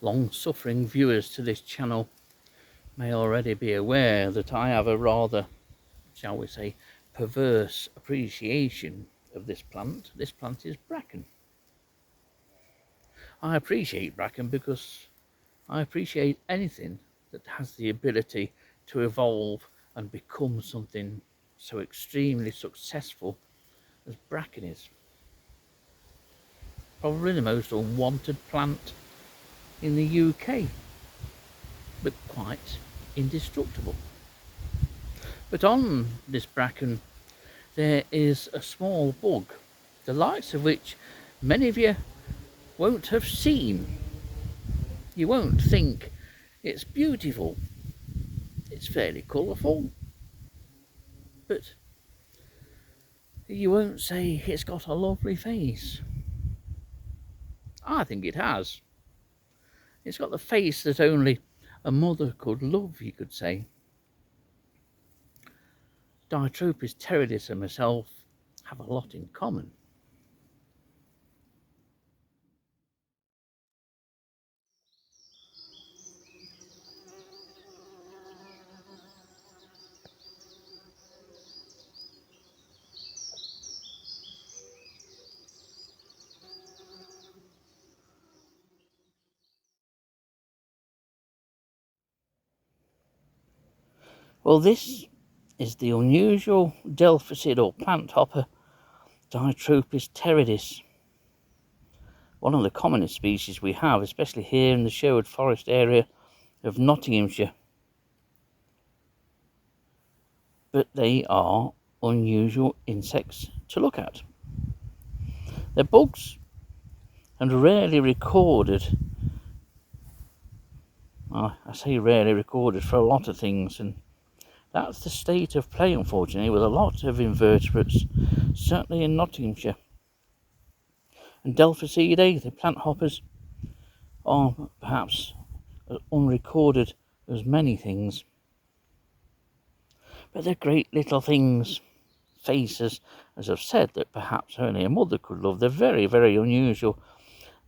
long-suffering viewers to this channel may already be aware that I have a rather, shall we say, perverse appreciation of this plant. This plant is bracken. I appreciate bracken because I appreciate anything that has the ability to evolve and become something so extremely successful as bracken is. Probably the most unwanted plant in the UK, but quite indestructible. But on this bracken there is a small bug, the likes of which many of you won't have seen. You won't think it's beautiful. It's fairly colourful, but you won't say it's got a lovely face. I think it has. It's got the face that only a mother could love, you could say. Ditopois pteridis and myself have a lot in common. Well, this is the unusual delphicid or plant hopper Ditopois pteridis, one of the commonest species we have, especially here in the Sherwood Forest area of Nottinghamshire. But they are unusual insects to look at. They're bugs and rarely recorded. I say rarely recorded for a lot of things, and that's the state of play, unfortunately, with a lot of invertebrates, certainly in Nottinghamshire. And Delphicidae, the plant hoppers, are perhaps as unrecorded as many things. But they're great little things, faces, as I've said, that perhaps only a mother could love. They're very, very unusual.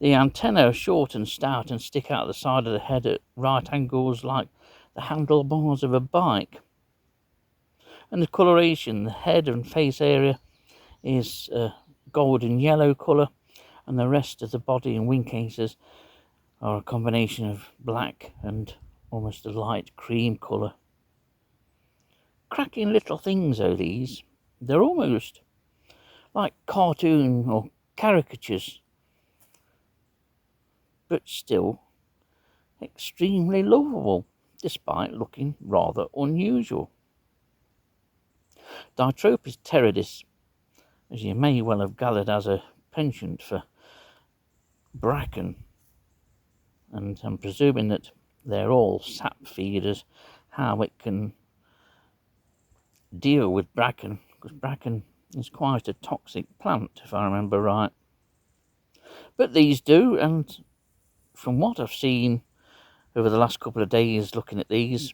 The antennae are short and stout and stick out the side of the head at right angles like the handlebars of a bike. And the coloration, the head and face area is golden yellow colour, and the rest of the body and wing cases are a combination of black and almost a light cream colour. Cracking little things, though, these. They're almost like cartoon or caricatures, but still extremely lovable, despite looking rather unusual. Ditopois pteridis, as you may well have gathered, has a penchant for bracken, and I'm presuming that they're all sap feeders. How it can deal with bracken, because bracken is quite a toxic plant, if I remember right. But these do, and from what I've seen over the last couple of days looking at these,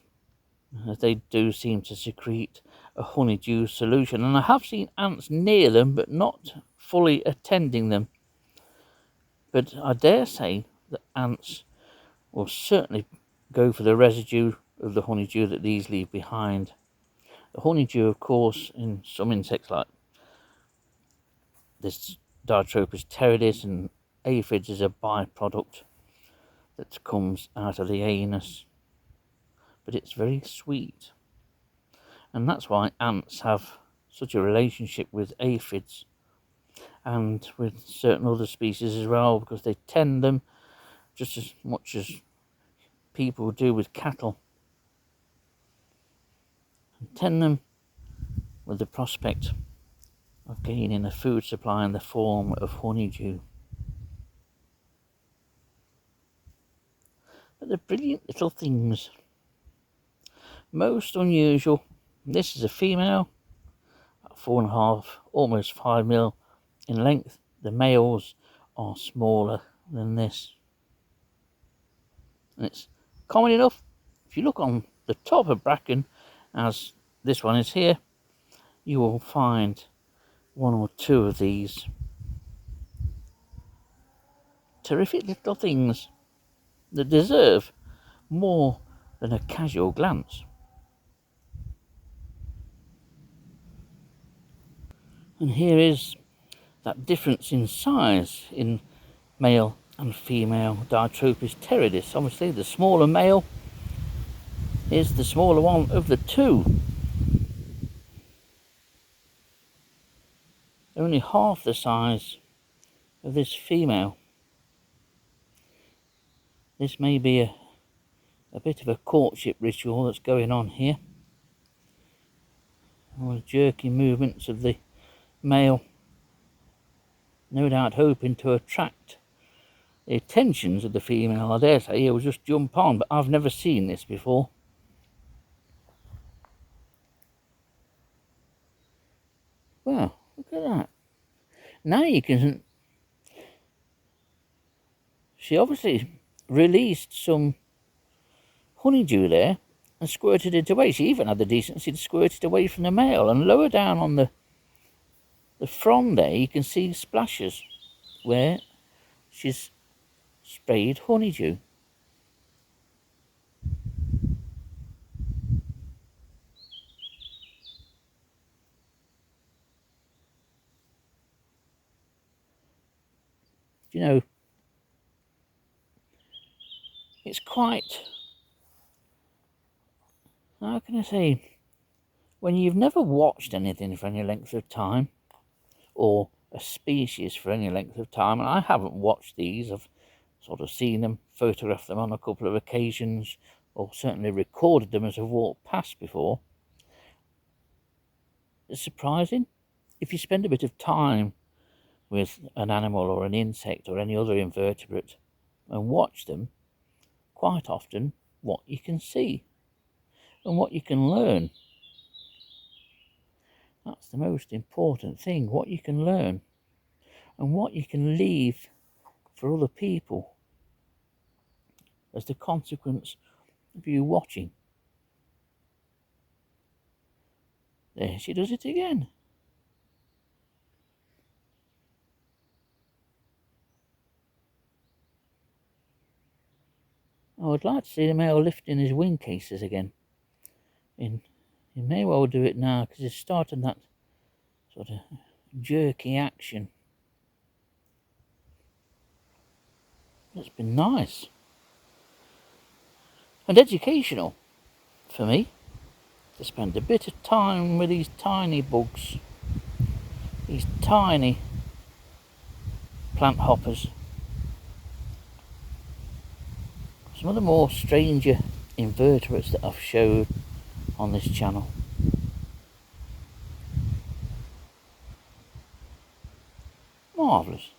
they do seem to secrete a honeydew solution, and I have seen ants near them but not fully attending them. But I dare say that ants will certainly go for the residue of the honeydew that these leave behind. The honeydew, of course, in some insects like this Ditopois pteridis and aphids, is a byproduct that comes out of the anus, but it's very sweet, and that's why ants have such a relationship with aphids and with certain other species as well, because they tend them just as much as people do with cattle, and tend them with the prospect of gaining a food supply in the form of honeydew. But they're brilliant little things, most unusual. This is a female, about 4.5, almost 5 mil in length. The males are smaller than this, and it's common enough. If you look on the top of bracken, as this one is here, you will find one or two of these terrific little things. that deserve more than a casual glance. And here is that difference in size in male and female Ditopois pteridis. Obviously the smaller male is the smaller one of the two. Only half the size of this female. This may be a bit of a courtship ritual that's going on here. All the jerky movements of the male, no doubt hoping to attract the attentions of the female. I dare say he'll just jump on, but I've never seen this before. Well, look at that. Now you can... She obviously released some honeydew there and squirted it away. She even had the decency to squirt it away from the male. And lower down on the frond there, you can see splashes where she's sprayed honeydew. You know, it's quite, how can I say, when you've never watched anything for any length of time, or a species for any length of time, and I haven't watched these, I've sort of seen them, photographed them on a couple of occasions, or certainly recorded them as I've walked past before. It's surprising. If you spend a bit of time with an animal or an insect or any other invertebrate and watch them, quite often what you can see and what you can learn. That's the most important thing, what you can learn and what you can leave for other people as the consequence of you watching. There she does it again. I would like to see the male lifting his wing cases again. He may well do it now because he's starting that sort of jerky action. It's been nice and educational for me to spend a bit of time with these tiny bugs, these tiny plant hoppers. Some of the more stranger invertebrates that I've showed on this channel. Marvellous.